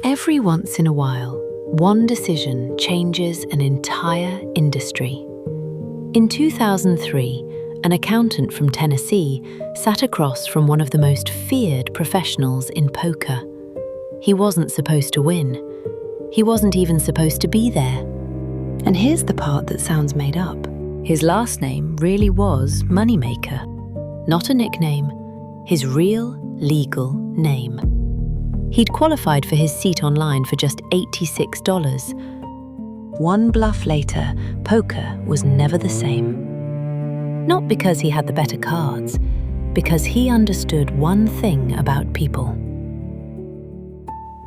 Every once in a while, one decision changes an entire industry. In 2003, an accountant from Tennessee sat across from one of the most feared professionals in poker. He wasn't supposed to win. He wasn't even supposed to be there. And here's the part that sounds made up. His last name really was Moneymaker. Not a nickname, his real, legal name. He'd qualified for his seat online for just $86. One bluff later, poker was never the same. Not because he had the better cards, because he understood one thing about people.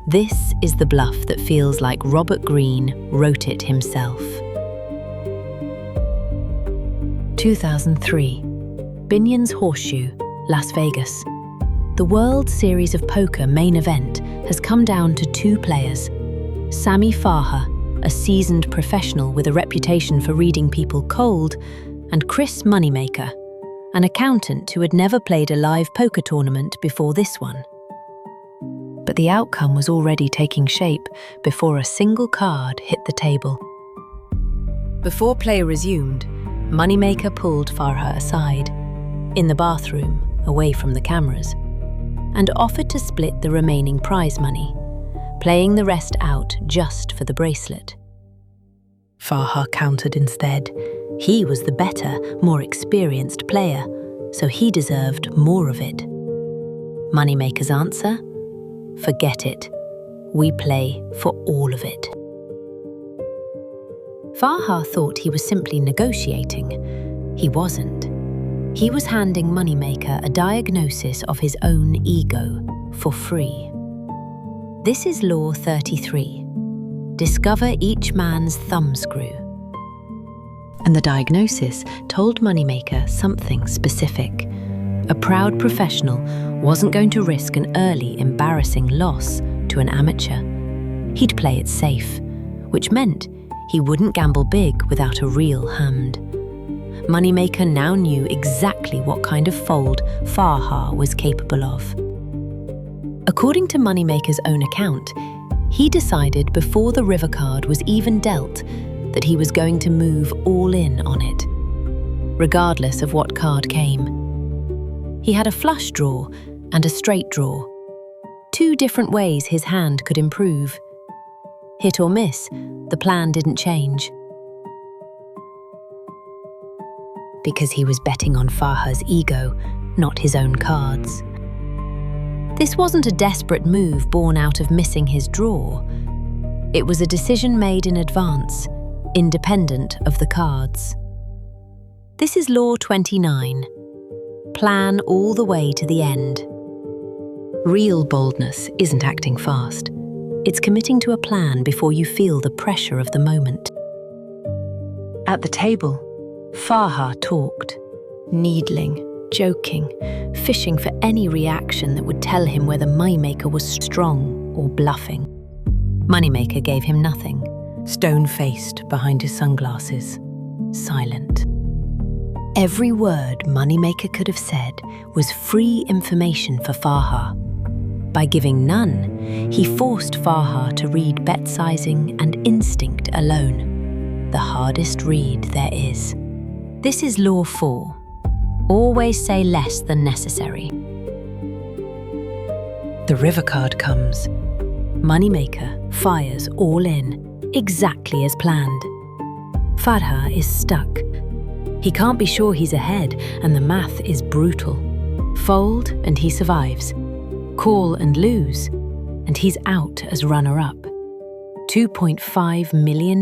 This is the bluff that feels like Robert Greene wrote it himself. 2003, Binion's Horseshoe, Las Vegas. The World Series of Poker main event has come down to two players. Sammy Farha, a seasoned professional with a reputation for reading people cold, and Chris Moneymaker, an accountant who had never played a live poker tournament before this one. But the outcome was already taking shape before a single card hit the table. Before play resumed, Moneymaker pulled Farha aside, in the bathroom, away from the cameras, and offered to split the remaining prize money, playing the rest out just for the bracelet. Farha countered instead. He was the better, more experienced player, so he deserved more of it. Moneymaker's answer? Forget it. We play for all of it. Farha thought he was simply negotiating. He wasn't. He was handing Moneymaker a diagnosis of his own ego for free. This is Law 33. Discover each man's thumbscrew. And the diagnosis told Moneymaker something specific. A proud professional wasn't going to risk an early, embarrassing loss to an amateur. He'd play it safe, which meant he wouldn't gamble big without a real hand. Moneymaker now knew exactly what kind of fold Farha was capable of. According to Moneymaker's own account, he decided before the river card was even dealt that he was going to move all in on it, regardless of what card came. He had a flush draw and a straight draw, two different ways his hand could improve. Hit or miss, the plan didn't change. Because he was betting on Farha's ego, not his own cards. This wasn't a desperate move born out of missing his draw. It was a decision made in advance, independent of the cards. This is Law 29. Plan all the way to the end. Real boldness isn't acting fast. It's committing to a plan before you feel the pressure of the moment. At the table, Farha talked, needling, joking, fishing for any reaction that would tell him whether Moneymaker was strong or bluffing. Moneymaker gave him nothing, stone-faced behind his sunglasses, silent. Every word Moneymaker could have said was free information for Farha. By giving none, he forced Farha to read bet sizing and instinct alone, the hardest read there is. This is Law 4. Always say less than necessary. The river card comes. Moneymaker fires all in, exactly as planned. Farha is stuck. He can't be sure he's ahead, and the math is brutal. Fold, and he survives. Call and lose, and he's out as runner-up. $2.5 million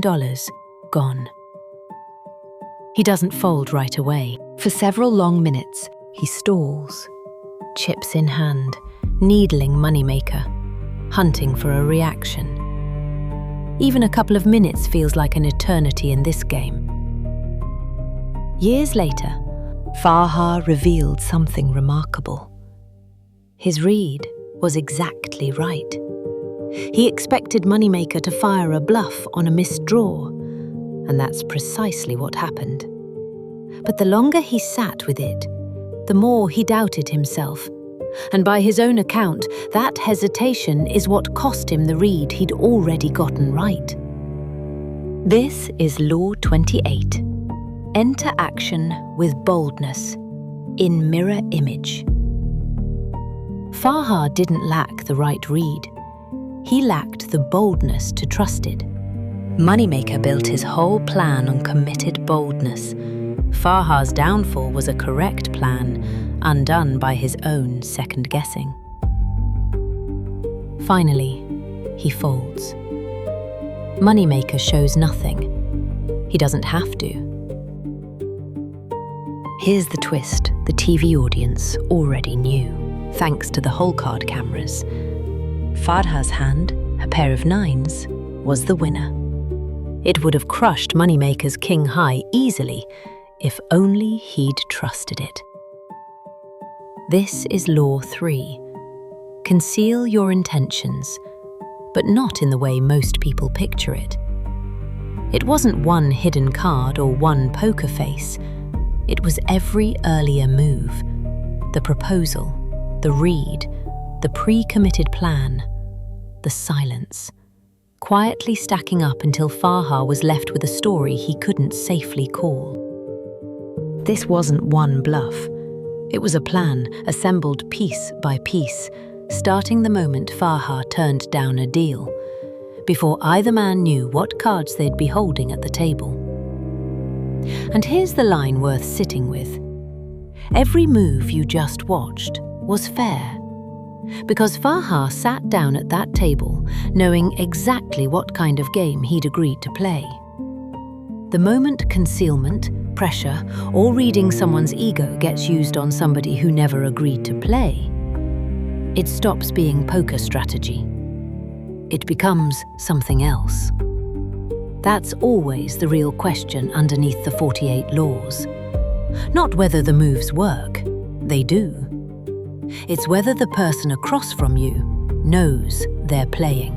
gone. He doesn't fold right away. For several long minutes, he stalls, chips in hand, needling Moneymaker, hunting for a reaction. Even a couple of minutes feels like an eternity in this game. Years later, Farha revealed something remarkable. His read was exactly right. He expected Moneymaker to fire a bluff on a missed draw, and that's precisely what happened. But the longer he sat with it, the more he doubted himself, And by his own account, that hesitation is what cost him the read he'd already gotten right. This is Law 28. Enter action with boldness, in mirror image. Farhar didn't lack the right read. He lacked the boldness to trust it. Moneymaker built his whole plan on committed boldness. Farhar's downfall was a correct plan, undone by his own second-guessing. Finally, he folds. Moneymaker shows nothing. He doesn't have to. Here's the twist the TV audience already knew, thanks to the whole card cameras. Farhar's hand, a pair of nines, was the winner. It would have crushed Moneymaker's king high easily, if only he'd trusted it. This is Law 3. Conceal your intentions, but not in the way most people picture it. It wasn't one hidden card or one poker face. It was every earlier move, the proposal, the read, the pre-committed plan, the silence, quietly stacking up until Farhar was left with a story he couldn't safely call. This wasn't one bluff. It was a plan, assembled piece by piece, starting the moment Farhar turned down a deal, before either man knew what cards they'd be holding at the table. And here's the line worth sitting with. Every move you just watched was fair, because Farhar sat down at that table knowing exactly what kind of game he'd agreed to play. The moment concealment, pressure, or reading someone's ego gets used on somebody who never agreed to play, it stops being poker strategy. It becomes something else. That's always the real question underneath the 48 laws. Not whether the moves work, they do. It's whether the person across from you knows they're playing.